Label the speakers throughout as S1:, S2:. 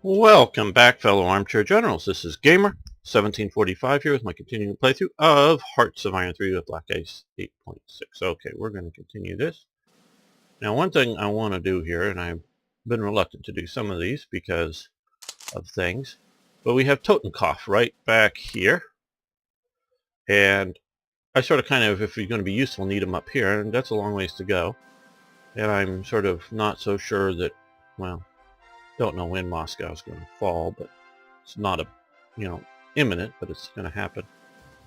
S1: Welcome back, fellow armchair generals. This is Gamer 1745 here with my continuing playthrough of Hearts of Iron 3 with Black Ice 8.6. Okay, we're going to continue this. Now, one thing I want to do here, and I've been reluctant to do some of these because of things, but we have Totenkopf right back here, and I sort of kind of, if you're going to be useful, need him up here, and that's a long ways to go. And I'm sort of not so sure that, well, don't know when Moscow's going to fall, but it's not imminent, but it's going to happen,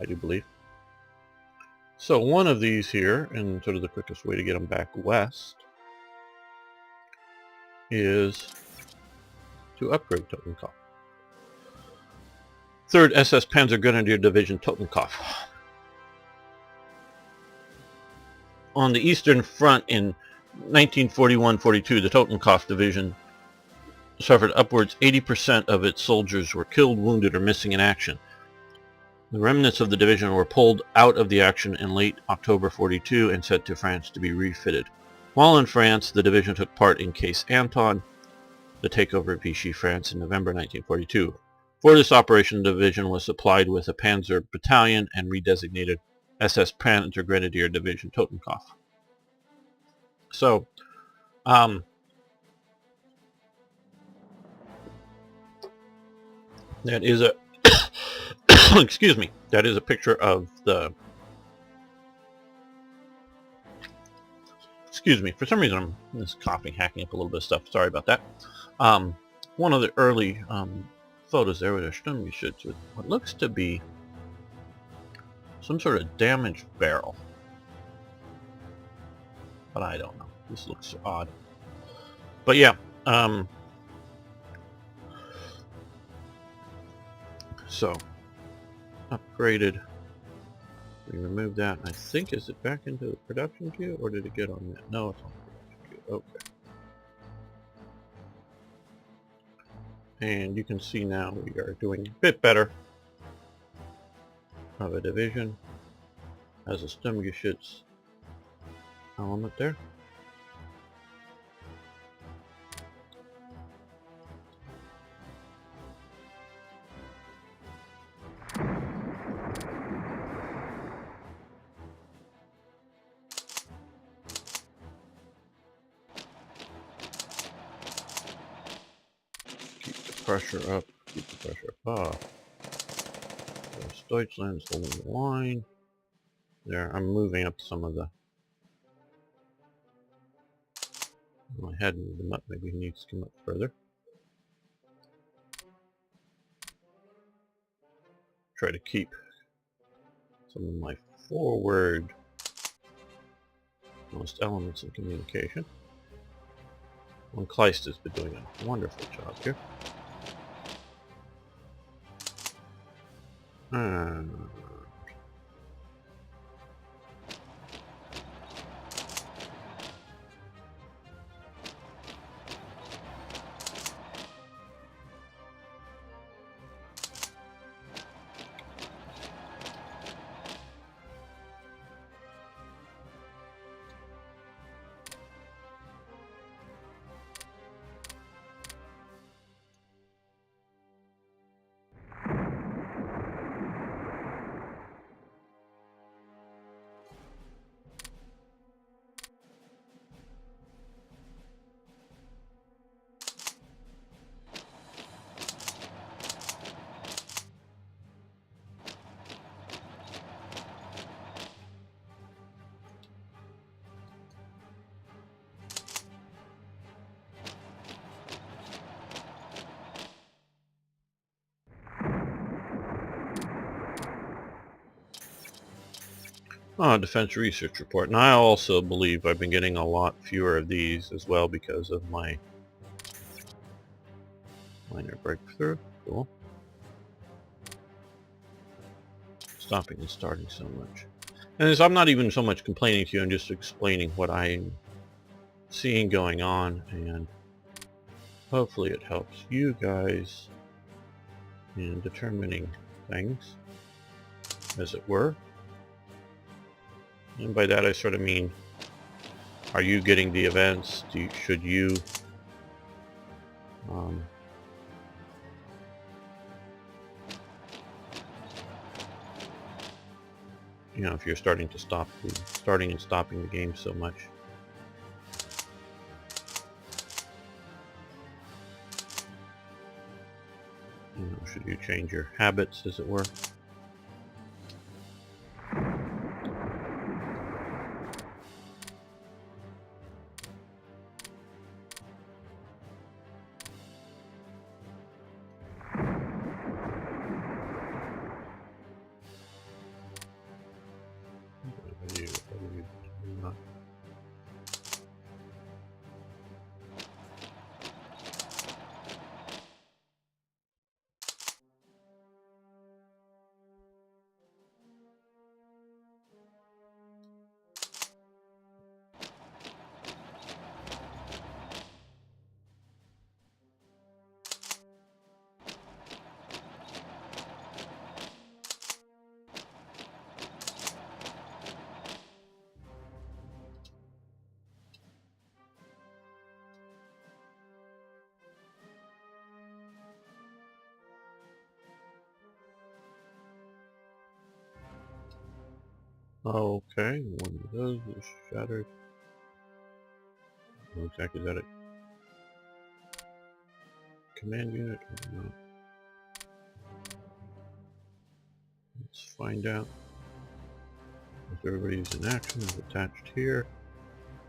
S1: I do believe. So one of these here, and sort of the quickest way to get them back west, is to upgrade Totenkopf. 3rd SS Panzer Grenadier Division Totenkopf. On the Eastern Front in 1941-42, the Totenkopf Division suffered upwards 80% of its soldiers were killed, wounded, or missing in action. The remnants of the division were pulled out of the action in late October 42 and sent to France to be refitted. While in France, the division took part in Case Anton, the takeover of Vichy France in November 1942. For this operation, the division was supplied with a Panzer battalion and redesignated SS Panzer Grenadier Division Totenkopf. So, that is a excuse me, that is a picture of the, excuse me, for some reason I'm just coughing, hacking up a little bit of stuff, sorry about that. One of the early photos there with a Sturmgeschütz with what looks to be some sort of damaged barrel, but I don't know, this looks odd. But yeah, so upgraded. We removed that. I think, is it back into the production queue, or did it get on that? No, it's on the production queue. Okay. And you can see now we are doing a bit better of a division. Has a Sturmgeschütz element there. Pressure up, keep the pressure up. There's Deutschland's holding the line. There, I'm moving up some of the... I had moved him up, maybe he needs to come up further. Try to keep some of my forward most elements in communication. Von Kleist has been doing a wonderful job here. Defense Research Report. And I also believe I've been getting a lot fewer of these as well because of my minor breakthrough. Cool. Stopping and starting so much. And I'm not even so much complaining to you, I'm just explaining what I'm seeing going on, and hopefully it helps you guys in determining things, as it were. And by that I sort of mean, are you getting the events? Should you you know, if you're starting and stopping the game so much. You know, should you change your habits, as it were? Okay, one of those is shattered. What exactly is that? A command unit or not? Let's find out. If everybody's in action, is attached here.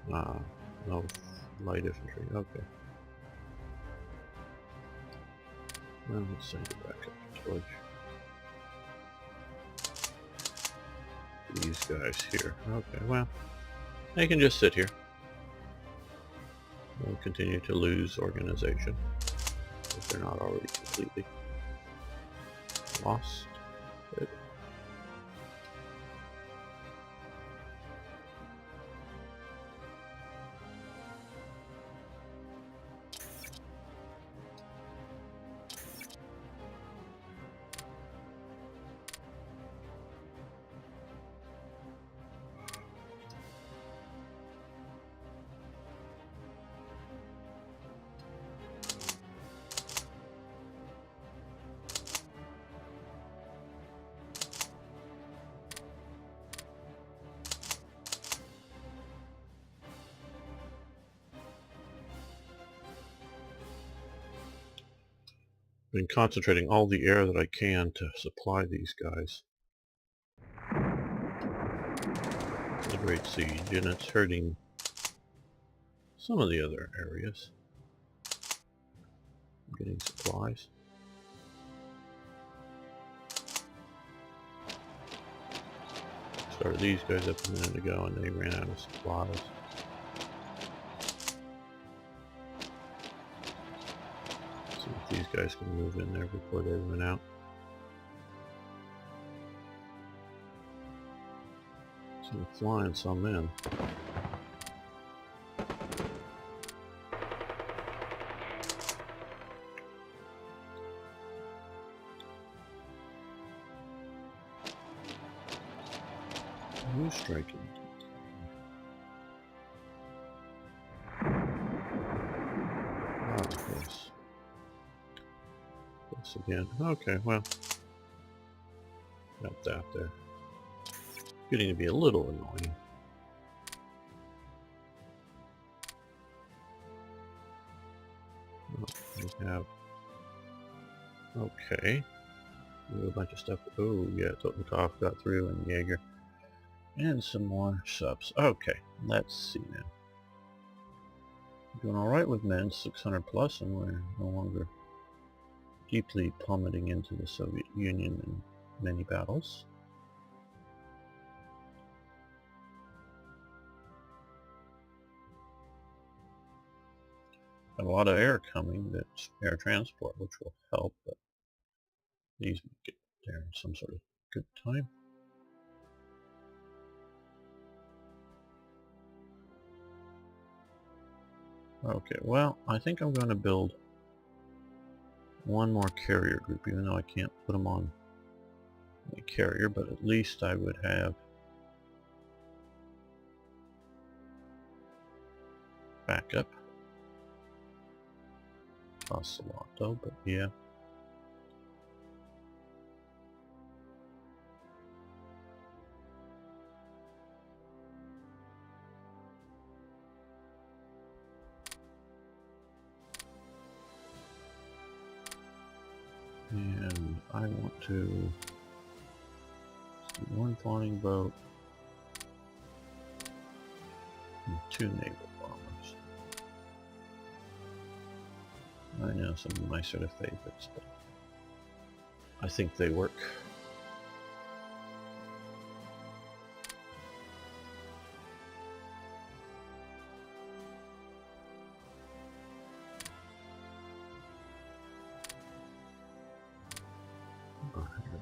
S1: No light infantry. Okay. Well, let's send it back up towards these guys here. Okay, well, they can just sit here. They'll continue to lose organization if they're not already completely lost. Good. Been concentrating all the air that I can to supply these guys. The Great Siege, and it's hurting some of the other areas. I'm getting supplies. Started these guys up a minute ago and they ran out of supplies. See if these guys can move in there before they run out. Some flying some in. Who's striking? Oh, yes. This again. Okay, well. Got that there. Getting to be a little annoying. Oh, we have... Okay. We have a bunch of stuff. Oh, yeah, Totenkopf got through and Jaeger. And some more subs. Okay, let's see now. Doing alright with men, 600 plus, and we're no longer deeply plummeting into the Soviet Union in many battles. Got a lot of air coming, that's air transport, which will help, but these get there in some sort of good time. Okay, well, I think I'm going to build one more carrier group, even though I can't put them on a carrier, but at least I would have backup. Costs a lot though, but yeah. And I want to see one flying boat and 2 naval bombers. I know some of my sort of favorites, but I think they work.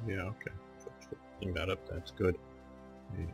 S1: Yeah, okay. Bring that up, that's good. Yeah.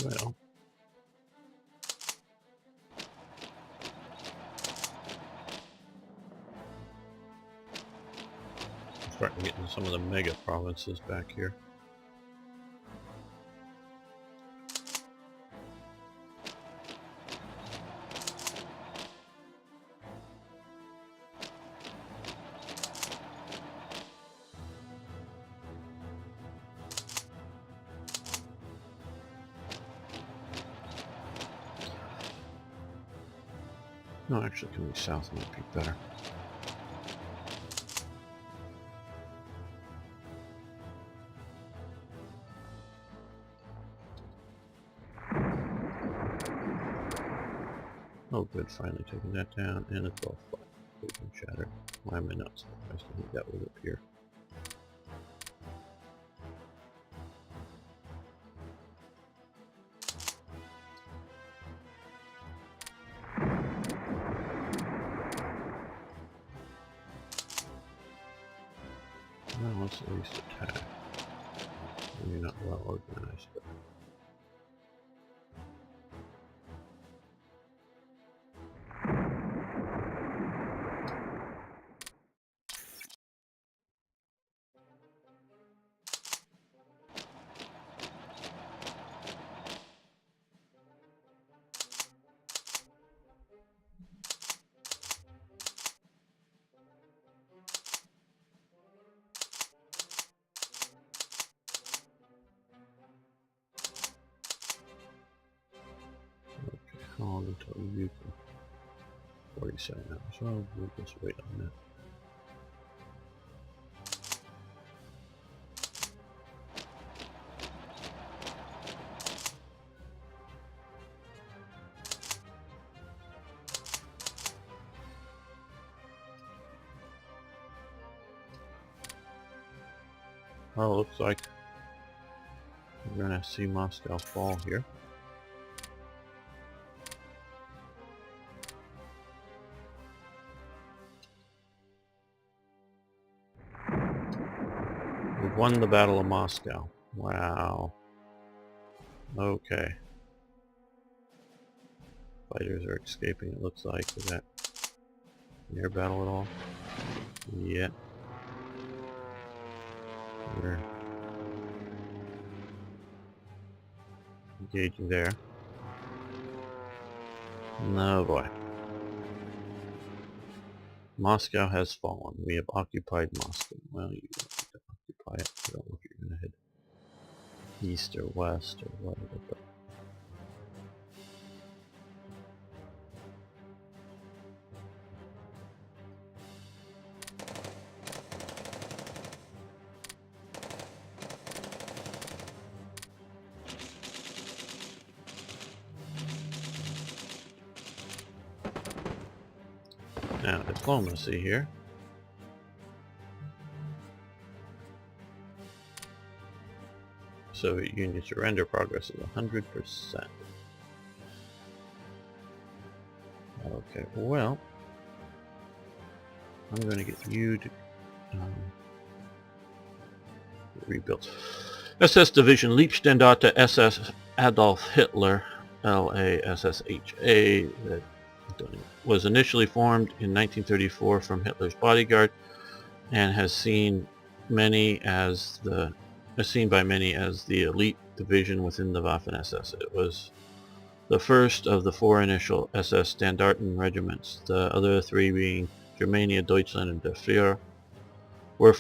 S1: Well, I'm starting to get into some of the mega provinces back here. No, actually coming south might be better. Oh good, finally taking that down, and it's all flat. Open shattered. Why am I not surprised? I think that will appear. Well, let's at least attack. Maybe not well organized, but okay, how long until you can 47 hours. Well, we'll just wait on that. Oh, looks like we're gonna see Moscow fall here. We've won the Battle of Moscow. Wow. Okay. Fighters are escaping, it looks like. Is that an air battle at all? Yeah. We're engaging there. No boy. Moscow has fallen. We have occupied Moscow. Well, you don't need to occupy it. I don't know if you're going to head east or west or whatever. But now diplomacy here. Soviet Union surrender progress is 100%. Okay, well, I'm going to get you to rebuilt. SS Division Liebstandarte SS Adolf Hitler, LASSHA, that was initially formed in 1934 from Hitler's bodyguard and has seen by many as the elite division within the Waffen-SS. It was the first of the 4 initial SS Standarten regiments, the other 3 being Germania, Deutschland, and Der Führer, which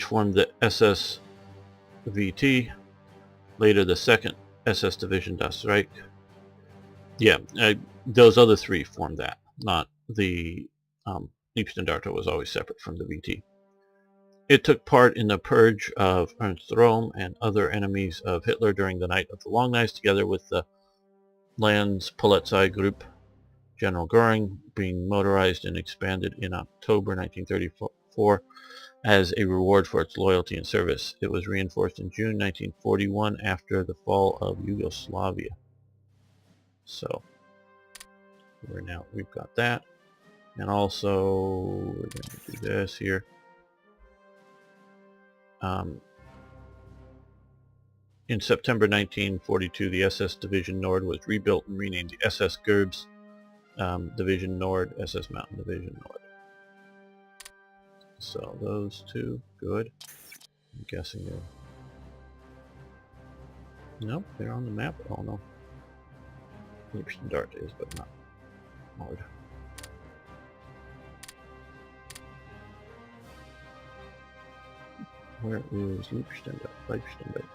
S1: formed the SS VT, later the 2nd SS Division Das Reich. Yeah, those other 3 formed that, not the Liebstandarte was always separate from the VT. It took part in the purge of Ernst Röhm and other enemies of Hitler during the Night of the Long Knives, together with the Landspolizei Group. General Göring being motorized and expanded in October 1934 as a reward for its loyalty and service. It was reinforced in June 1941 after the fall of Yugoslavia. So we've got that, and also we're going to do this here. In September 1942, the SS Division Nord was rebuilt and renamed the SS Gerbs Division Nord, SS Mountain Division Nord. So those 2, good. I'm guessing they're... Nope, they're on the map. Oh no. Liebstandarte is, but not Nord. Where is Liebstandarte?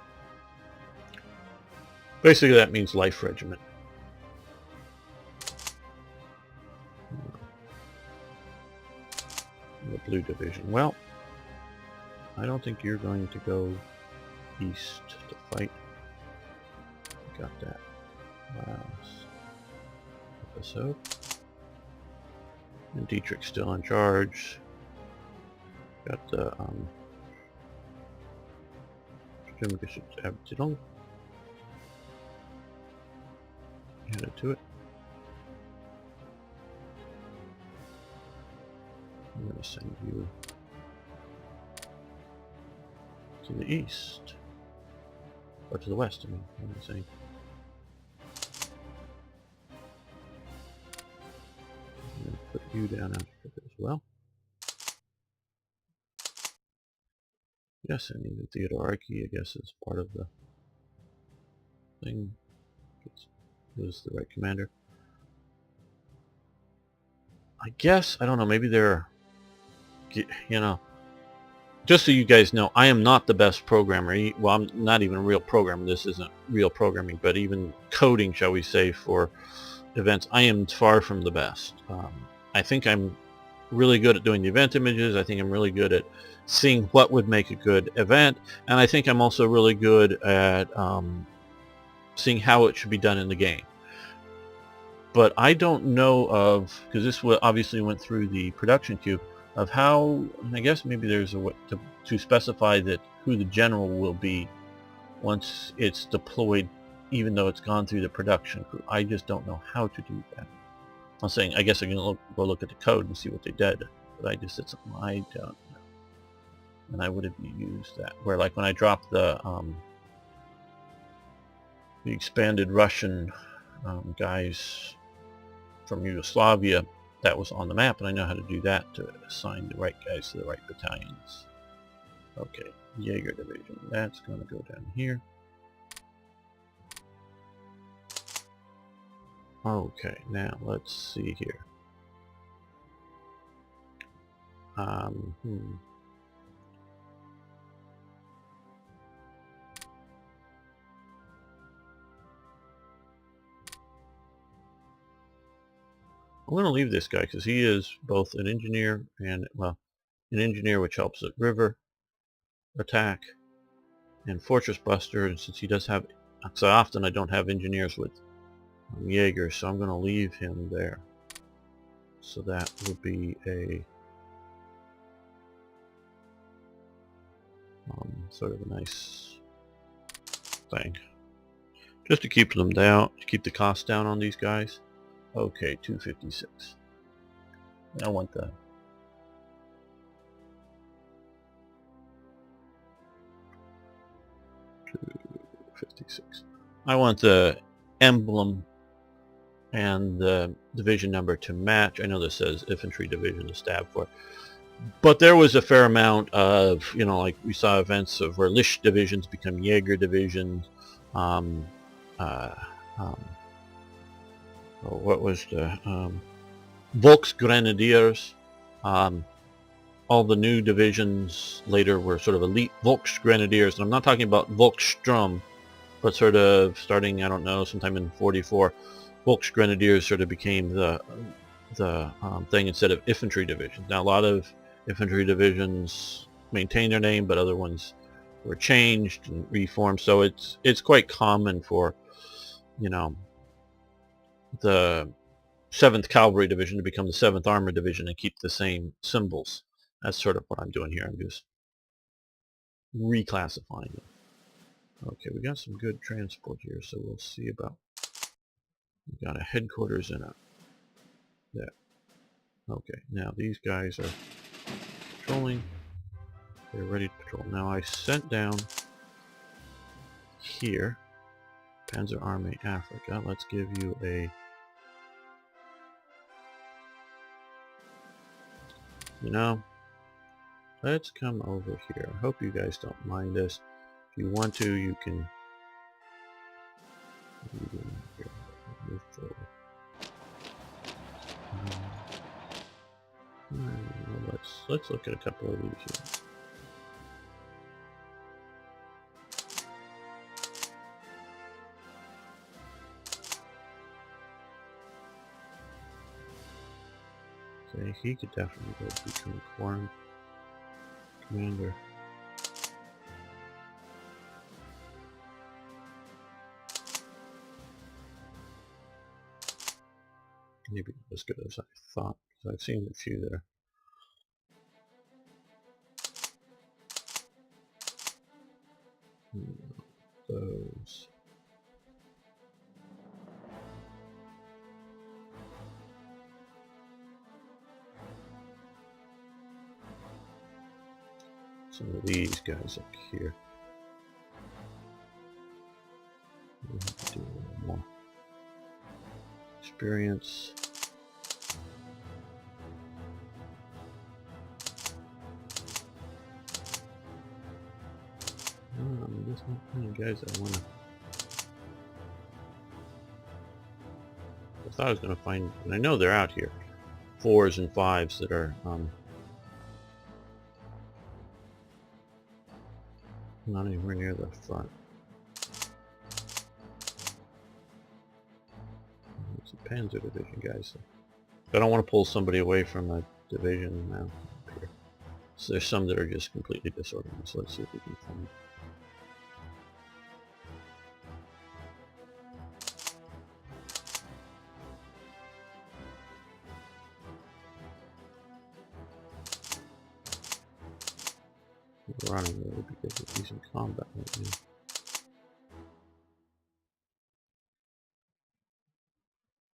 S1: Basically that means Life Regiment. The Blue Division. Well, I don't think you're going to go east to fight. Got that last episode. And Dietrich's still in charge. Got the Abteilung added to it. I'm going to send you to the east, or to the west. I mean, what am I saying? I'm going to put you down after as well. Yes, and even Theodoraki, I guess, is part of the thing. Who's the right commander? I guess, I don't know, maybe they're, you know, just so you guys know, I am not the best programmer. Well, I'm not even a real programmer. This isn't real programming, but even coding, shall we say, for events, I am far from the best. I think I'm really good at doing the event images. I think I'm really good at seeing what would make a good event, and I think I'm also really good at seeing how it should be done in the game. But I don't know of, because this obviously went through the production queue, of how, I guess maybe there's a way to specify that who the general will be once it's deployed, even though it's gone through the production crew. I just don't know how to do that. I'm saying, I guess I can go look at the code and see what they did, but I just said something I don't know. And I would have used that. Where, like, when I dropped the expanded Russian guys from Yugoslavia, that was on the map, and I know how to do that to assign the right guys to the right battalions. Okay, Jaeger Division, that's going to go down here. Okay, now let's see here. I'm going to leave this guy because he is both an engineer and, well, an engineer which helps at river attack and fortress buster, and since he does have, so often I don't have engineers with Jaeger, so I'm going to leave him there. So that would be a sort of a nice thing, just to keep them down, to keep the cost down on these guys. Okay, 256. I want that. 256. I want the emblem and the division number to match. I know this says infantry division to stab for, but there was a fair amount of, you know, like we saw events of where Lish divisions become Jaeger divisions. What was the Volksgrenadiers? All the new divisions later were sort of elite Volksgrenadiers, and I'm not talking about Volkssturm, but sort of starting, I don't know, sometime in 44, Volksgrenadiers sort of became the thing instead of infantry divisions. Now a lot of infantry divisions maintain their name, but other ones were changed and reformed. So it's quite common for, you know, the 7th Cavalry Division to become the 7th Armored Division and keep the same symbols. That's sort of what I'm doing here. I'm just reclassifying them. Okay, we got some good transport here, so we'll see about. We got a headquarters in a there. Okay, now these guys are patrolling. They're ready to patrol. Now I sent down here Panzer Army Africa. Let's give you a, you know, let's come over here. I hope you guys don't mind this. If you want to, you can move forward. Let's look at a couple of these here. Okay, he could definitely go become a quorum commander. Maybe not as good as I thought, because I've seen a few there. Those. Some of these guys up here. We'll have to do a little more experience. There's not many guys I want to. I thought I was going to find, and I know they're out here, 4s and 5s that are not anywhere near the front. It's a Panzer Division, guys. I don't want to pull somebody away from a division now. Up here. So there's some that are just completely disorganized. So let's see if we can find. We're running really because of these in combat right now.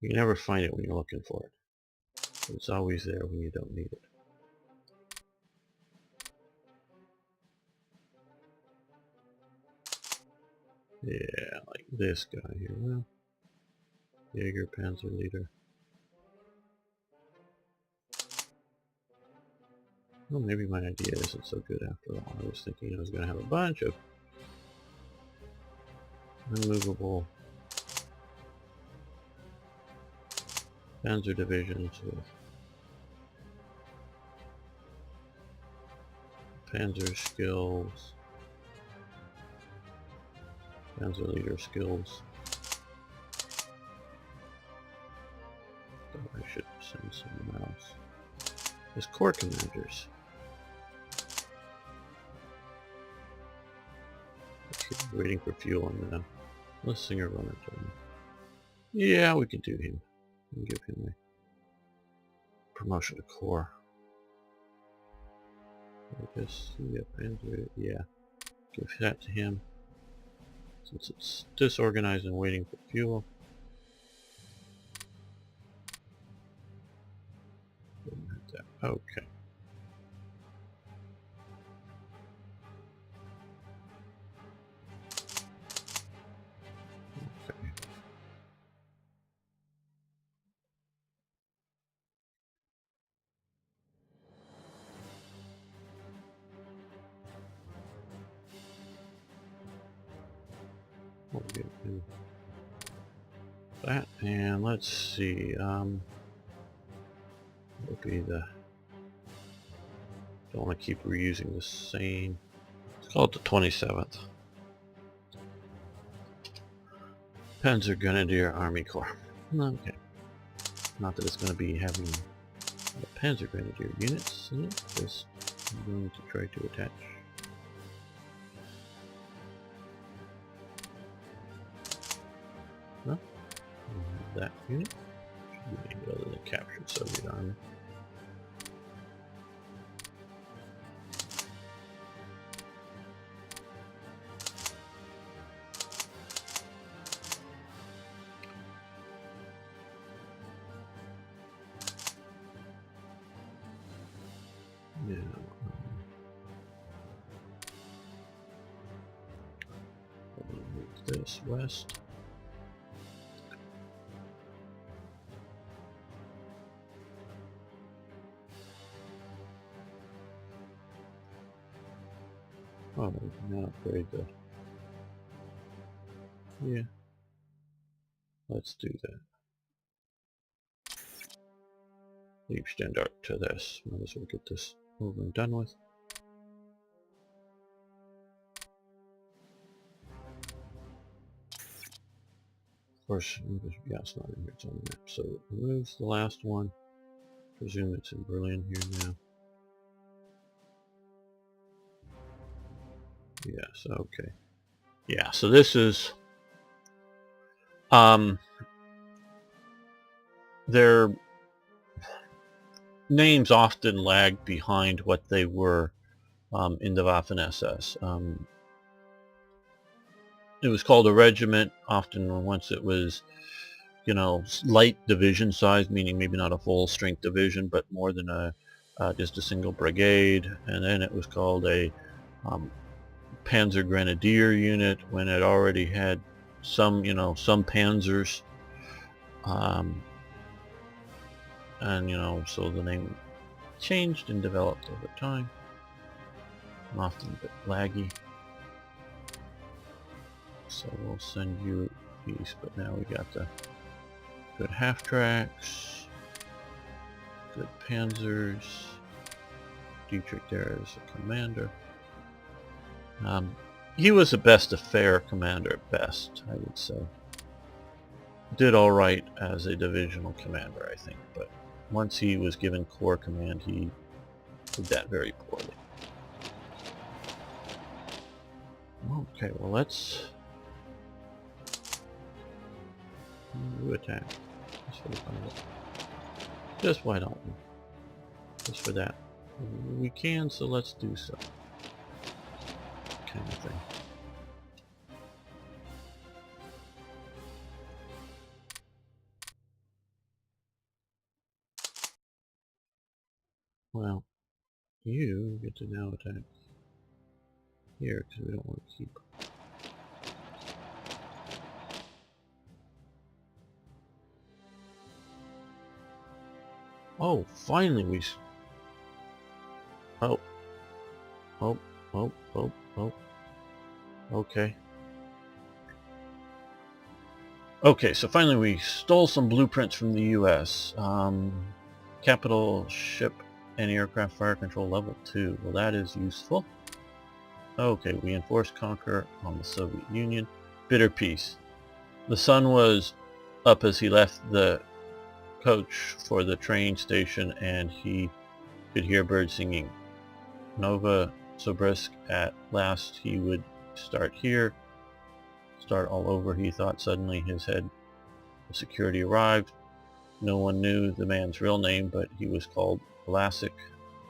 S1: You never find it when you're looking for it. But it's always there when you don't need it. Yeah, like this guy here. Well, Jaeger Panzer Leader. Well, maybe my idea isn't so good after all. I was thinking I was going to have a bunch of unmovable Panzer divisions with Panzer skills, Panzer Leader skills. So I should send someone else. As corps commanders. Okay, waiting for fuel on them. Let's sing a runner to him. Yeah, we could do him. And give him a promotion to corps. I guess, yeah. Give that to him. Since it's disorganized and waiting for fuel. Okay. We'll get him that, and let's see, will be the, don't want to keep reusing the same, let's call it the 27th. Panzer Grenadier Army Corps. Okay. Not that it's going to be having the Panzer Grenadier units in it, just I'm going to try to attach. No? That unit. Should be named other than captured Soviet Army. Now, move this west. Oh, we can now upgrade the... Yeah. Let's do that. Leave Standard to this. Might as well get this over and done with. Of course, yeah, it's not in here, it's on the map. So it removes the last one. Presume it's in Berlin here now. Yes, okay. Yeah, so this is their names often lag behind what they were in the Waffen-SS. It was called a regiment often once it was, you know, light division size, meaning maybe not a full strength division, but more than a just a single brigade, and then it was called a Panzer Grenadier unit when it already had some, you know, some panzers, and you know, so the name changed and developed over time. Often a bit laggy. So we'll send you these, but now we got the good half tracks, good panzers. Dietrich there is a commander. He was a best affair commander at best, I would say. Did all right as a divisional commander, I think, but once he was given corps command, he did that very poorly. Okay, well let's attack. Just why don't we? Just for that. We can, so let's do so. Kind of thing. Well, you get to now attack here because we don't want to keep. Oh, finally we. Oh. Okay. Okay, so finally we stole some blueprints from the U.S. Capital ship and aircraft fire control level 2. Well, that is useful. Okay, we enforced conquer on the Soviet Union. Bitter peace. The sun was up as he left the coach for the train station, and he could hear birds singing. Nova Sobrisk, at last he would start here, start all over, he thought. Suddenly his head of security arrived. No one knew the man's real name, but he was called Vlasic.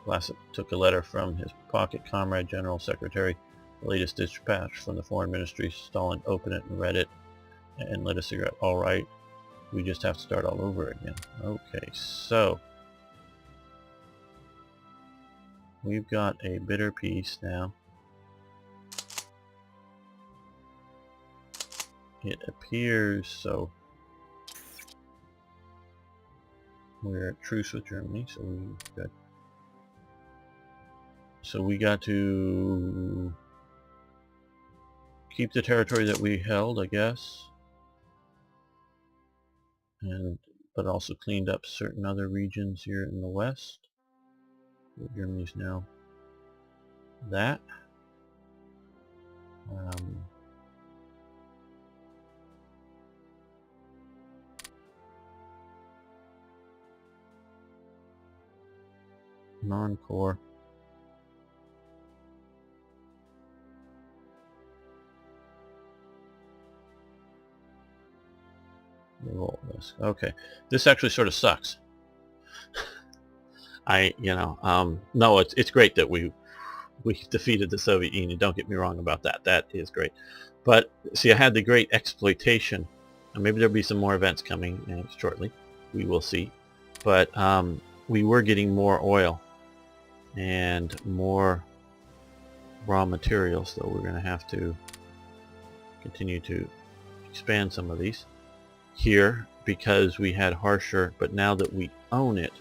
S1: Vlasic took a letter from his pocket comrade, General Secretary, the latest dispatch from the Foreign Ministry. Stalin opened it and read it and lit a cigarette. All right, we just have to start all over again. Okay, so we've got a bitter peace now. It appears so. We're at truce with Germany, so we got to keep the territory that we held, I guess, but also cleaned up certain other regions here in the west. Germany's now that. Non-core. Roll this. Okay, this actually sort of sucks. No, it's great that we defeated the Soviet Union. Don't get me wrong about that. That is great. But see, I had the great exploitation, and maybe there'll be some more events coming shortly. We will see. But we were getting more oil and more raw materials, so we're going to have to continue to expand some of these here because we had harsher, but now that we own it,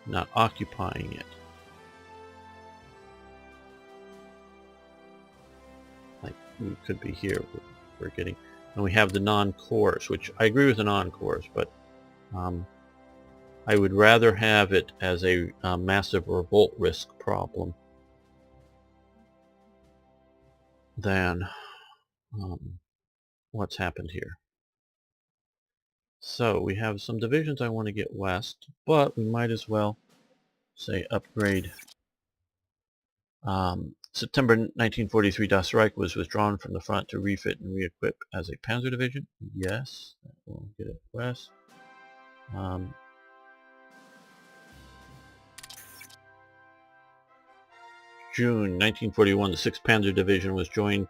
S1: not occupying it, like we could be here, we're getting, and we have the non-cores, which I agree with the non-cores, but I would rather have it as a massive revolt risk problem than what's happened here. So we have some divisions I want to get west, but we might as well say upgrade. September 1943, Das Reich was withdrawn from the front to refit and re-equip as a panzer division. Yes, we'll get it west. June 1941, the 6th Panzer Division was joined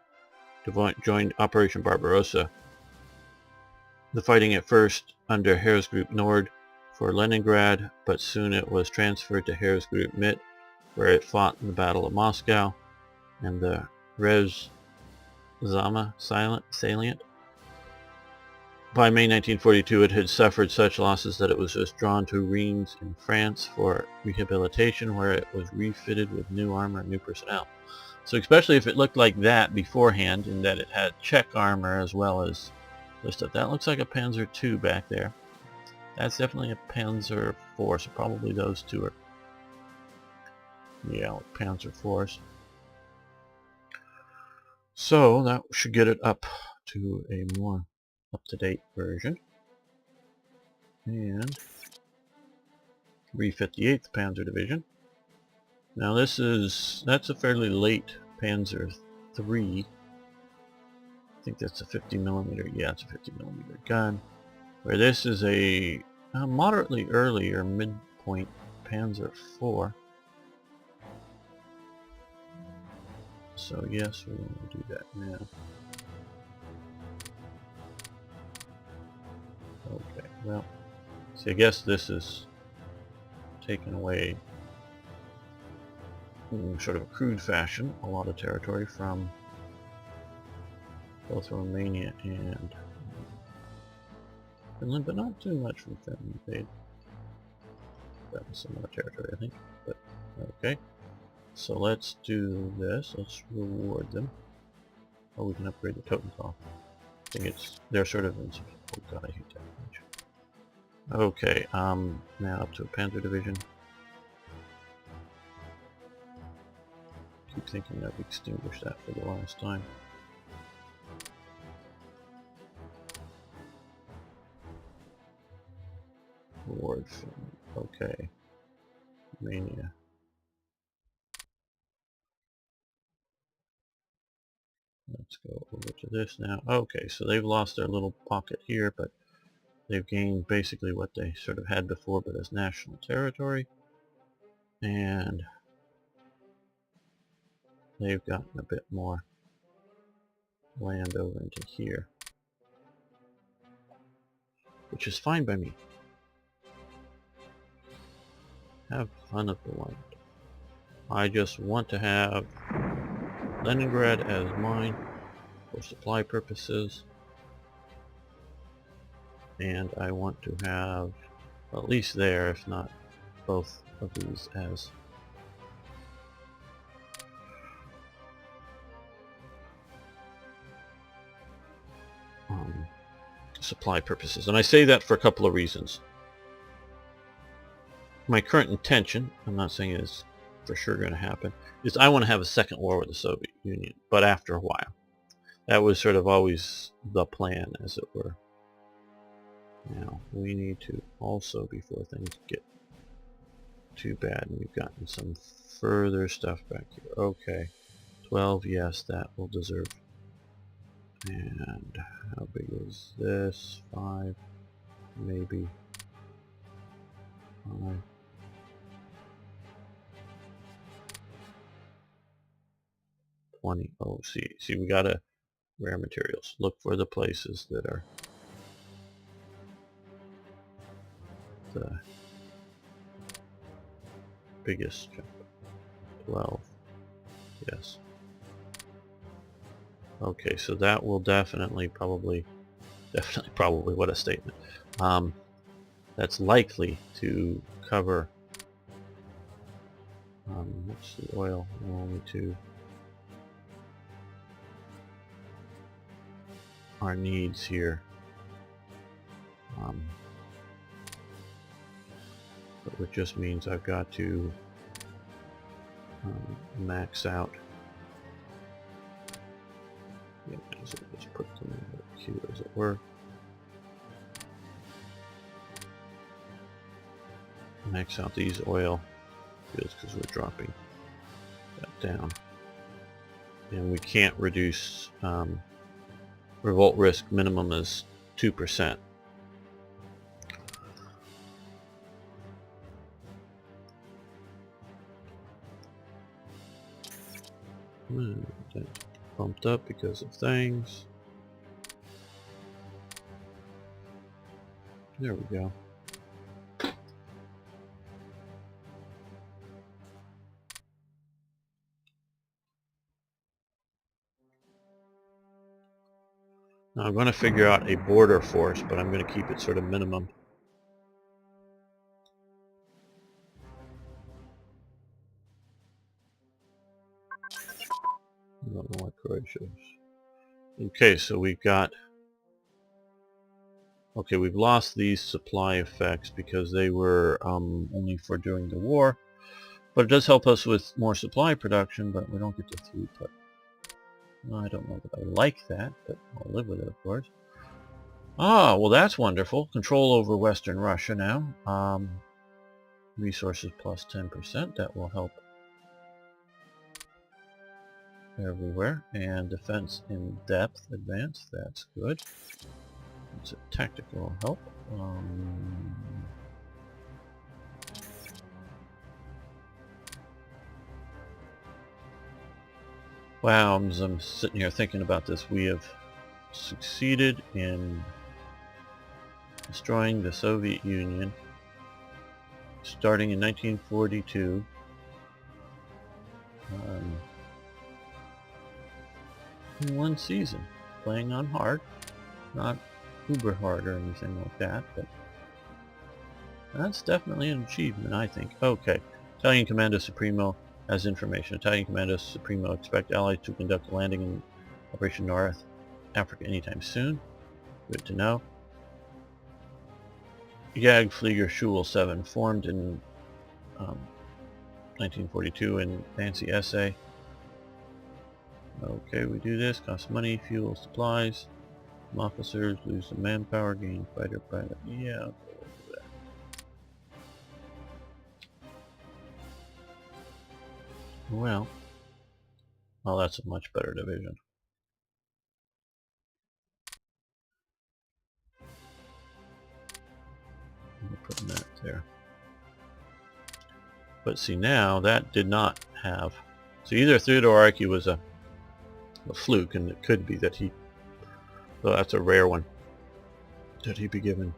S1: Operation Barbarossa. The fighting at first under Heeresgruppe Nord for Leningrad, but soon it was transferred to Heeresgruppe Mitte, where it fought in the Battle of Moscow and the Rez-Zama salient. By May 1942, it had suffered such losses that it was withdrawn to Reims in France for rehabilitation, where it was refitted with new armor and new personnel. So especially if it looked like that beforehand, in that it had Czech armor as well as this stuff. That looks like a Panzer II back there. That's definitely a Panzer IV, so probably those two are, yeah, like Panzer IVs. So that should get it up to a more up-to-date version. And refit the 8th Panzer Division. Now that's a fairly late Panzer III. I think that's a 50mm, yeah, it's a 50mm gun. Where this is a moderately early or midpoint Panzer IV. So yes, we're going to do that now. Okay, well, see, I guess this is taken away in sort of a crude fashion, a lot of territory from both Romania and Finland, but not too much from Finland. That was some more territory, I think, but okay. So let's do this. Let's reward them. Oh, we can upgrade the Totenkopf. I think they're sort of in, oh god, I hate that much. Okay, now up to a Panzer Division. Keep thinking I've extinguished that for the last time. Let's go over to this now. Okay, so they've lost their little pocket here, but they've gained basically what they sort of had before, but as national territory. And they've gotten a bit more land over into here, which is fine by me. Have fun of the land. I just want to have Leningrad as mine for supply purposes, and I want to have at least there, if not both of these, as supply purposes. And I say that for a couple of reasons. My current intention, I'm not saying it's for sure going to happen, is I want to have a second war with the Soviet Union, but after a while. That was sort of always the plan, as it were. Now, we need to also, before things get too bad, and we've gotten some further stuff back here. Okay, 12, yes, that will deserve. And how big is this? 5, maybe. 5. Oh, see, we gotta rare materials. Look for the places that are the biggest jump. 12, yes. Okay, so that will definitely, probably, what a statement. That's likely to cover, what's the oil? Only to our needs here. But it just means I've got to max out. Yeah, so just put them in the queue, as it were. Max out these oil fields because we're dropping that down. And we can't reduce revolt risk. Minimum is 2%. That bumped up because of things. There we go. Now I'm going to figure out a border force, but I'm going to keep it sort of minimum. I don't know what Croatia is. Okay, so we've got... Okay, we've lost these supply effects because they were only for during the war. But it does help us with more supply production, but we don't get the throughput. Well, I don't know that I like that, but I'll live with it, of course. Ah, well that's wonderful. Control over Western Russia now. Resources plus 10%. That will help everywhere. And defense in depth advanced. That's good. It's a tactical help. Wow, as I'm sitting here thinking about this, we have succeeded in destroying the Soviet Union starting in 1942. In one season, playing on hard, not uber hard or anything like that, but that's definitely an achievement, I think. Okay, Italian Commando Supremo has information. Italian Commando Supremo expect Allies to conduct a landing in Operation North Africa anytime soon. Good to know. Jagdflieger Schul 7 formed in 1942 in Fancy Essay. Okay, we do this. Costs money, fuel, supplies. Some officers lose some manpower, gain fighter pilot. Yeah, okay, we'll do that. Well, that's a much better division. putting that there. But see, now that did not have... So either Theodore Archie was a fluke, and it could be that he... Well, that's a rare one. That he be given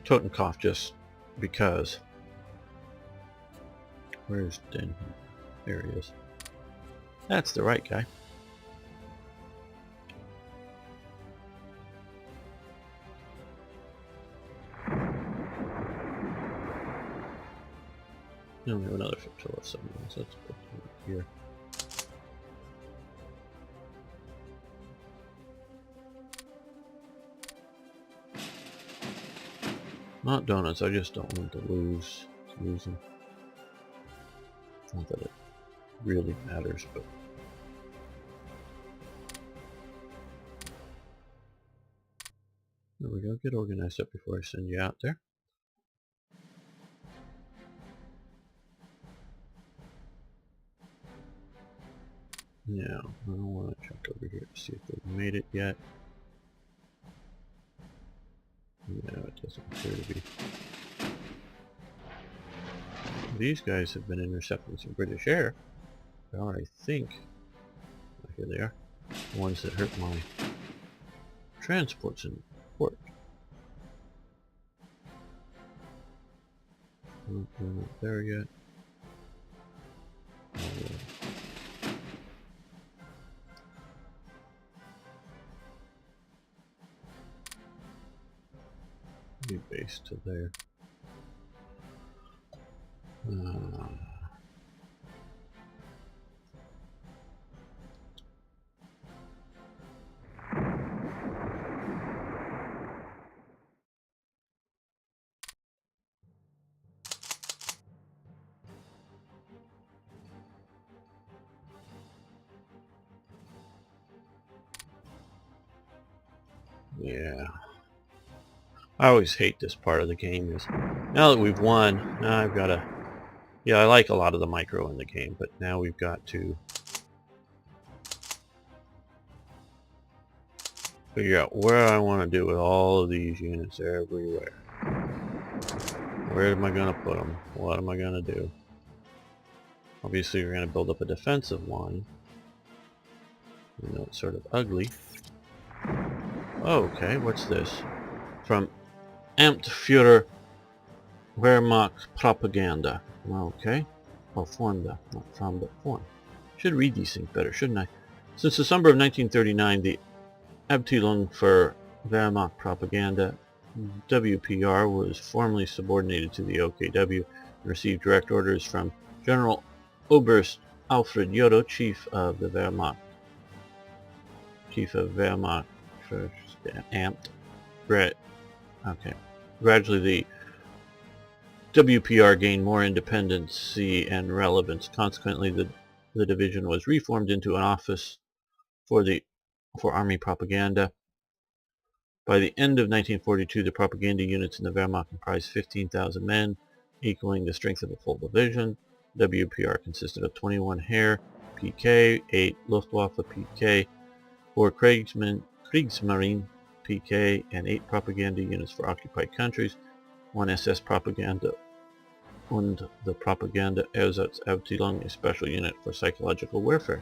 S1: Totenkopf just because. Where's Den? There he is. That's the right guy. No, we have another flotilla of submarines. Let's put them here. Not donuts, I just don't want to lose them. Not that it really matters, but... There we go, get organized up before I send you out there. Now, I don't want to check over here to see if they've made it yet. No, it doesn't appear to be. These guys have been intercepting some British air. Well, I think... Here they are. The ones that hurt my transports in the port. Oh, they're not there yet. Be based to there. Yeah. I always hate this part of the game is now that we've won, now I've got to... Yeah, I like a lot of the micro in the game, but now we've got to figure out where I want to do with all of these units everywhere. Where am I going to put them? What am I going to do? Obviously, we're going to build up a defensive line. You know, it's sort of ugly. Okay, what's this? From Amt Führer Wehrmacht Propaganda. Okay. Oh, form the, not from, but form. Should read these things better, shouldn't I? Since December of 1939, the Abteilung für Wehrmacht Propaganda, WPR, was formally subordinated to the OKW and received direct orders from General Oberst Alfred Jodl, Chief of the Wehrmacht. Chief of Wehrmacht Amt. Okay. Gradually, the WPR gained more independency and relevance. Consequently, the division was reformed into an office for army propaganda. By the end of 1942, the propaganda units in the Wehrmacht comprised 15,000 men, equaling the strength of a full division. WPR consisted of 21 Heer PK, 8 Luftwaffe PK, 4 Kriegsmarine PK, and 8 propaganda units for occupied countries, 1 SS propaganda, and the Propaganda Ersatzabteilung, a special unit for psychological warfare.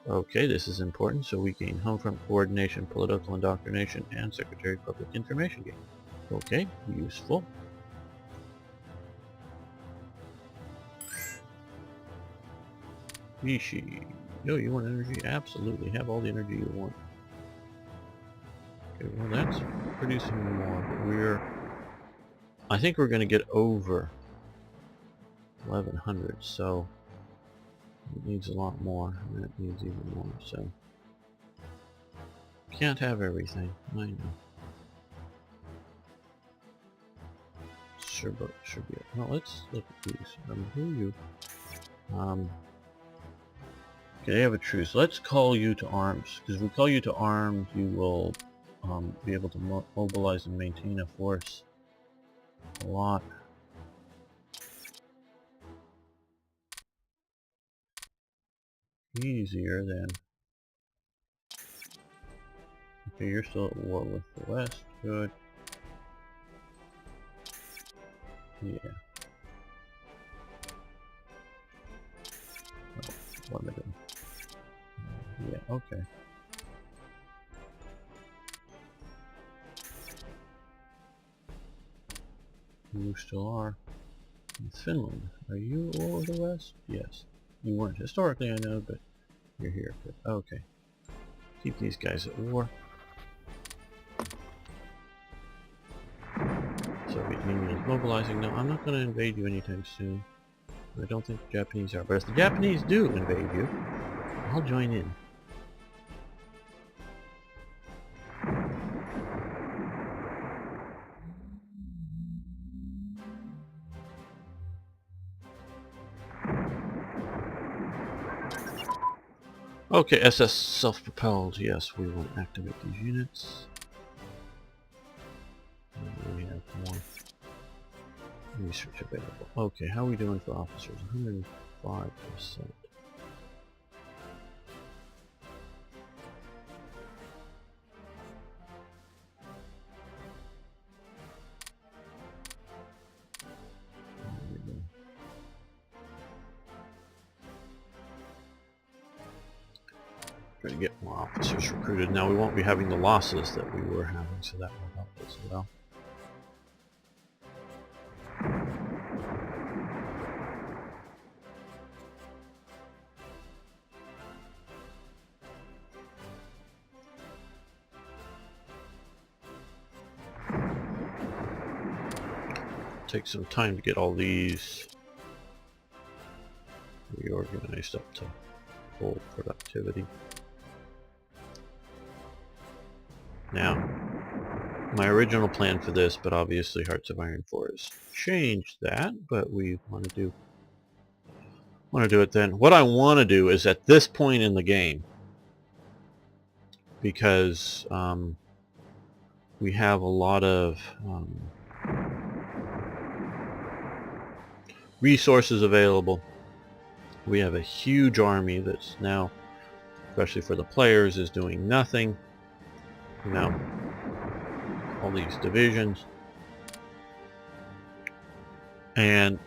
S1: Okay, this is important, so we gain home front coordination, political indoctrination, and Secretary of Public Information gain. Okay, useful. Vichy. Yo, you want energy? Absolutely. Have all the energy you want. Okay, well that's producing more, but I think we're going to get over 1100, so it needs a lot more, and it needs even more, so can't have everything, I know. Sure, but should be. Well, let's look at these. Who are you? Okay, they have a truce. Let's call you to arms, because if we call you to arms, you will be able to mobilize and maintain a force a lot easier than... Okay, you're still at war with the West. Good. Yeah. Oh, what am I doing? Yeah, okay. You still are. In Finland. Are you all the West? Yes. You weren't historically, I know, but you're here. Good. Okay. Keep these guys at war. Soviet Union is mobilizing. No, I'm not going to invade you anytime soon. I don't think the Japanese are. But if the Japanese do invade you, I'll join in. Okay, SS self-propelled. Yes, we will activate these units. And we have more research available. Okay, how are we doing for officers? 105%. Try to get more officers recruited. Now we won't be having the losses that we were having, so that will help as well. Take some time to get all these reorganized up to full productivity. Now, my original plan for this, but obviously Hearts of Iron 4 has changed that, but we want to do it then. What I want to do is at this point in the game, because we have a lot of resources available. We have a huge army that's now, especially for the players, is doing nothing. You know, all these divisions. And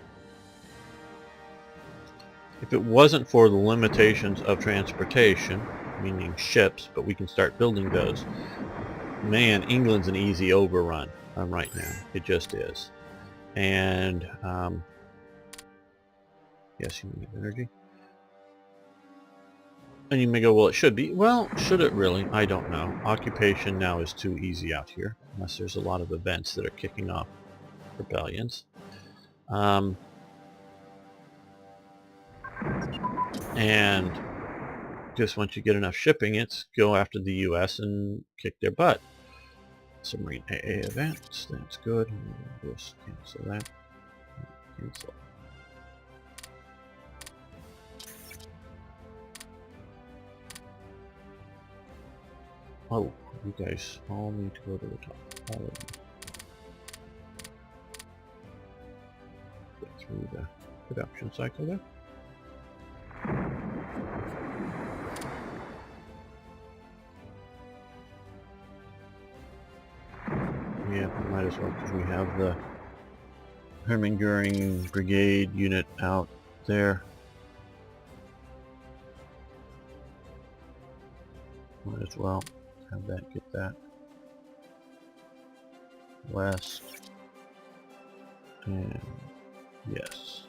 S1: if it wasn't for the limitations of transportation, meaning ships, but we can start building those, man, England's an easy overrun right now. It just is. And yes, you need energy. And you may go, well, it should be. Well, should it really? I don't know. Occupation now is too easy out here, unless there's a lot of events that are kicking off rebellions. And just once you get enough shipping, it's go after the U.S. and kick their butt. Submarine AA events, that's good. We'll just cancel that. Cancel. Oh, you guys all need to go to the top. All of them. Get through the production cycle there. Yeah, we might as well, because we have the Hermann Goering Brigade unit out there. Might as well have that, get that. West. And yes.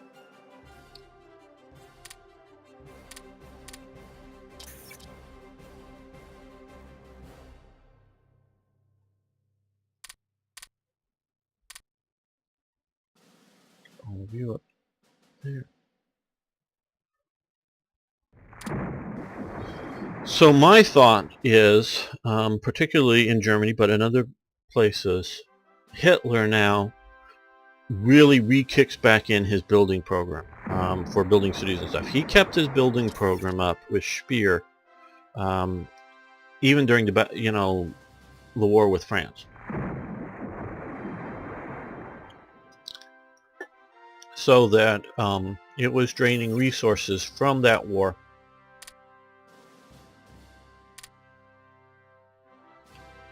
S1: All of you up there. So my thought is, particularly in Germany, but in other places, Hitler now really re-kicks back in his building program for building cities and stuff. He kept his building program up with Speer, even during the war with France. So that it was draining resources from that war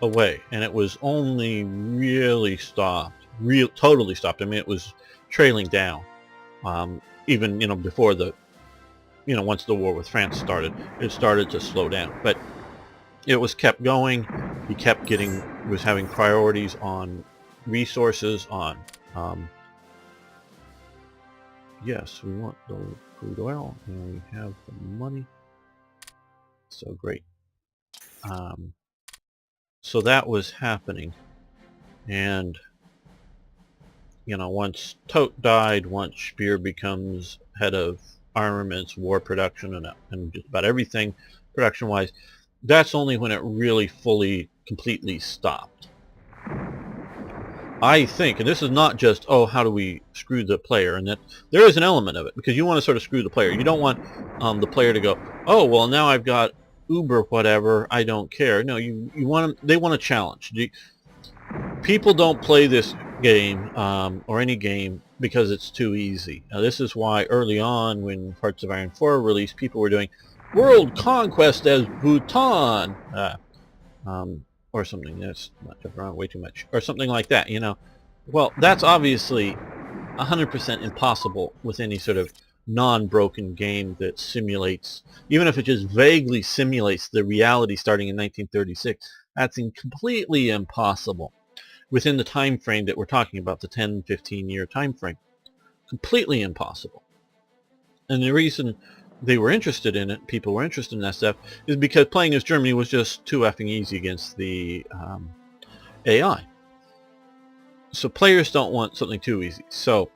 S1: away, and it was only really stopped, totally stopped. I mean, it was trailing down. Even before the once the war with France started, it started to slow down. But it was kept going. He kept was having priorities on resources, on yes, we want the crude oil, and we have the money. So great. So that was happening, and once Todt died, once Speer becomes head of armaments, war production, and just about everything production-wise, that's only when it really fully, completely stopped. I think, and this is not just, oh, how do we screw the player, and that there is an element of it, because you want to sort of screw the player. You don't want the player to go, oh, well, now I've got Uber whatever, I don't care. No, you want them, they want a challenge. People don't play this game or any game because it's too easy. Now, this is why early on when Hearts of Iron 4 released, people were doing world conquest as Bhutan, or something. That's not jumping around way too much, or something like that. Well, that's obviously 100% impossible with any sort of non-broken game that simulates, even if it just vaguely simulates the reality starting in 1936. That's completely impossible within the time frame that we're talking about, the 10-15 year time frame. Completely impossible. And the reason they were interested in it, people were interested in that stuff, is because playing as Germany was just too effing easy against the AI. So players don't want something too easy. So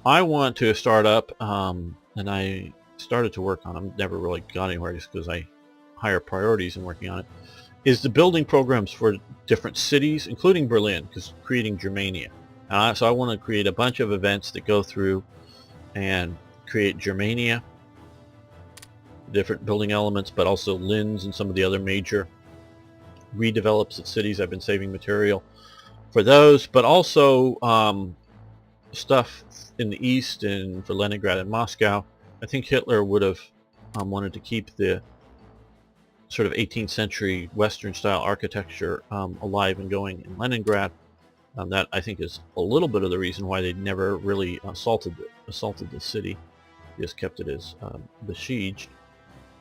S1: I want to start up, and I started to work on them, never really got anywhere just because I higher priorities in working on it, is the building programs for different cities, including Berlin, because creating Germania. So I want to create a bunch of events that go through and create Germania, different building elements, but also Linz and some of the other major redevelops of cities. I've been saving material for those, but also stuff in the east and for Leningrad and Moscow. I think Hitler would have wanted to keep the sort of 18th century Western style architecture alive and going in Leningrad. That I think is a little bit of the reason why they never really assaulted the city. They just kept it as besieged.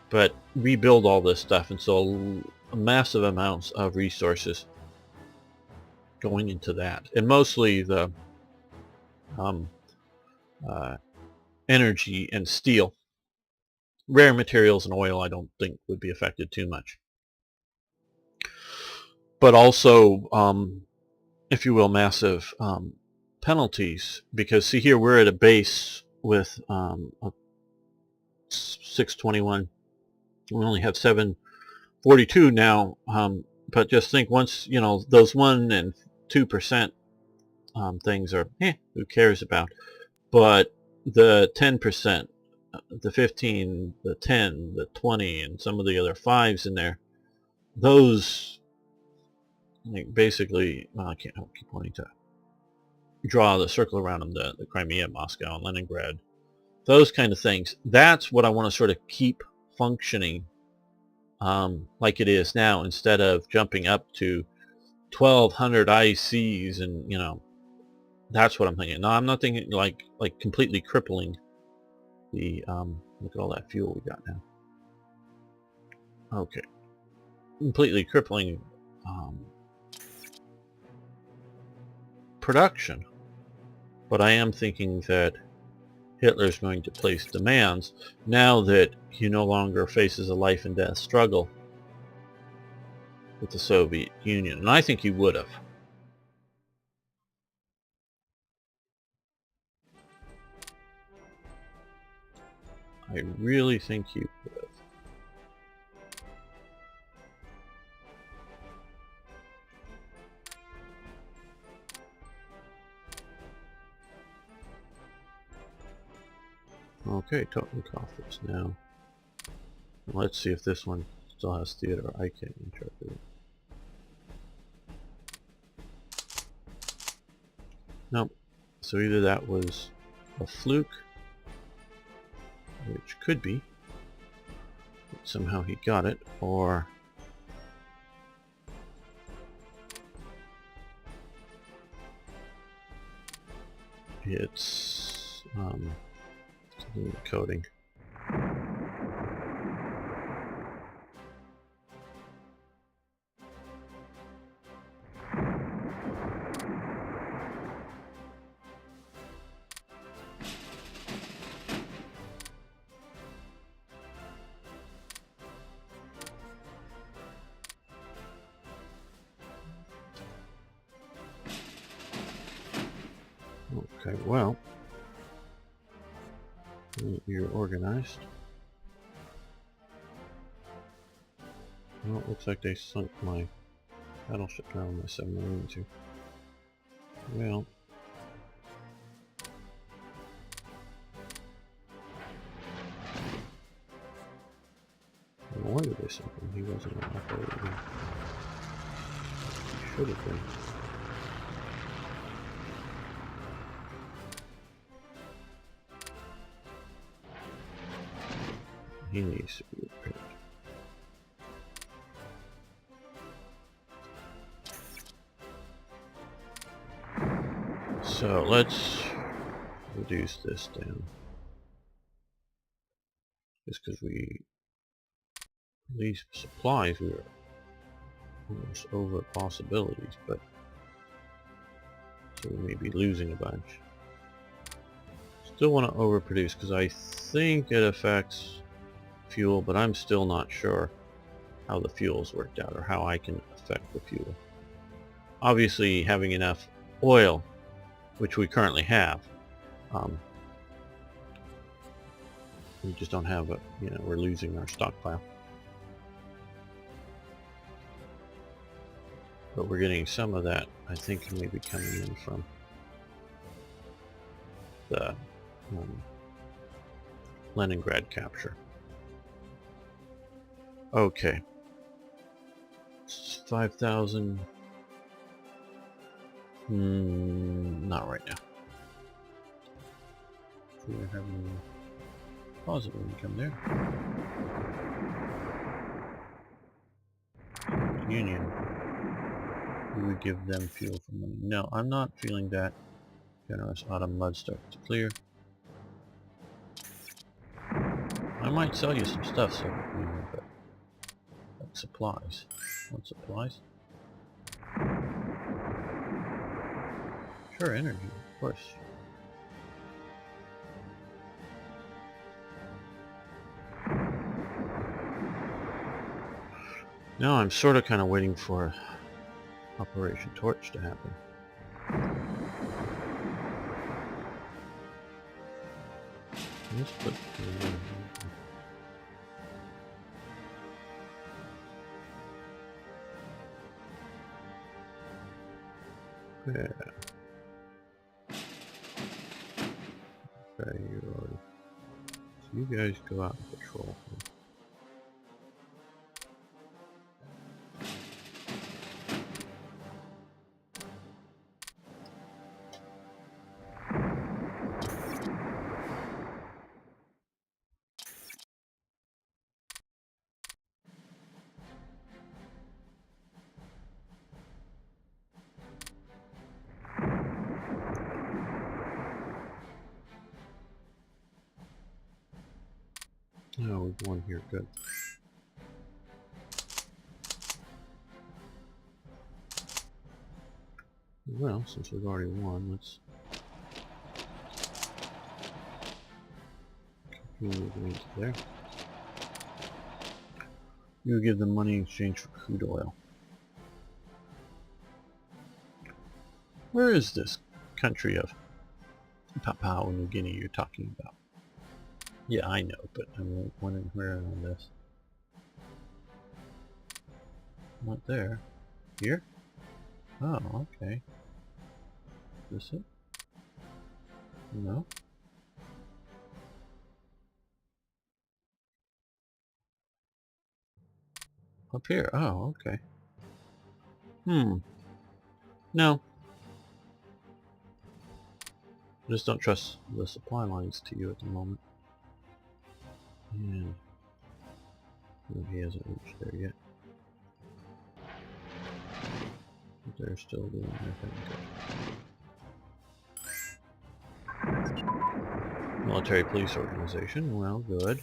S1: But rebuild all this stuff, and so massive amounts of resources going into that, and mostly the energy and steel. Rare materials and oil I don't think would be affected too much. But also, if you will, massive penalties, because see here we're at a base with a 621. We only have 742 now, but just think once those 1 and 2% things are who cares about, but the 10%, the 15, the 10, the 20, and some of the other 5s in there, those basically I keep wanting to draw the circle around them, the Crimea, Moscow, and Leningrad, those kind of things. That's what I want to sort of keep functioning like it is now, instead of jumping up to 1,200 ICs, and that's what I'm thinking. No, I'm not thinking like completely crippling the look at all that fuel we got now. Okay, completely crippling production, but I am thinking that Hitler's going to place demands now that he no longer faces a life and death struggle with the Soviet Union, and I think he would have. I really think he would have. Okay, total coffers now. Let's see if this one still has theater. I can't interpret it. Nope. So either that was a fluke, which could be, somehow he got it, or It's something with coding. Okay, well, you're organized. Well, it looks like they sunk my battleship down my submarine too. Well, no wonder they sunk him. He wasn't an operator. He should have been. He needs to be repaired. So let's reduce this down. Just because these supplies, we were almost over possibilities, but so we may be losing a bunch. Still want to overproduce because I think it affects fuel, but I'm still not sure how the fuel's worked out or how I can affect the fuel. Obviously, having enough oil, which we currently have, we just don't have a, we're losing our stockpile. But we're getting some of that, I think, maybe coming in from the Leningrad capture. Okay. It's 5,000. Not right now. We're having plausible income there. Union. We would give them fuel for money. No, I'm not feeling that generous. Autumn mud starts to clear. I might sell you some stuff, so but like supplies. What supplies? Sure, energy, of course. Now I'm sort of kind of waiting for Operation Torch to happen. Let's put yeah. Okay, you're already. So you guys go out and patrol. Oh, we've won here, good. Well, since we've already won, let's continue moving into there. You give them money in exchange for crude oil. Where is this country of Papua New Guinea you're talking about? Yeah, I know, but I'm wondering where on this. Not there. Here? Oh, okay. Is this it? No. Up here. Oh, okay. No. I just don't trust the supply lines to you at the moment. And no, he hasn't reached there yet. But they're still doing their thing. Military police organization. Well, good.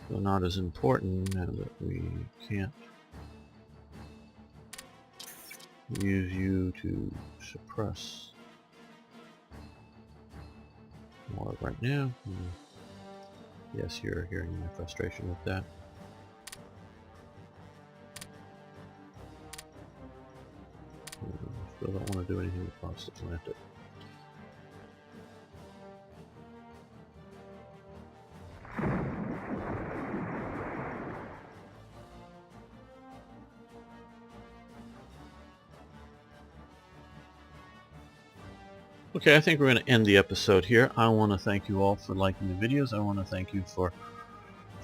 S1: So not as important now that we can't use you to suppress more right now. Yes, you're hearing my frustration with that. Still don't want to do anything across the Atlantic. Okay, I think we're going to end the episode here. I want to thank you all for liking the videos. I want to thank you for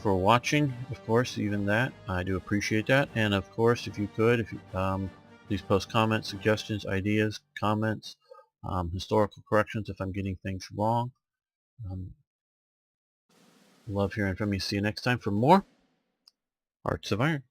S1: watching, of course, even that. I do appreciate that. And of course, if you could, please post comments, suggestions, ideas, comments, historical corrections if I'm getting things wrong. Love hearing from you. See you next time for more Hearts of Iron.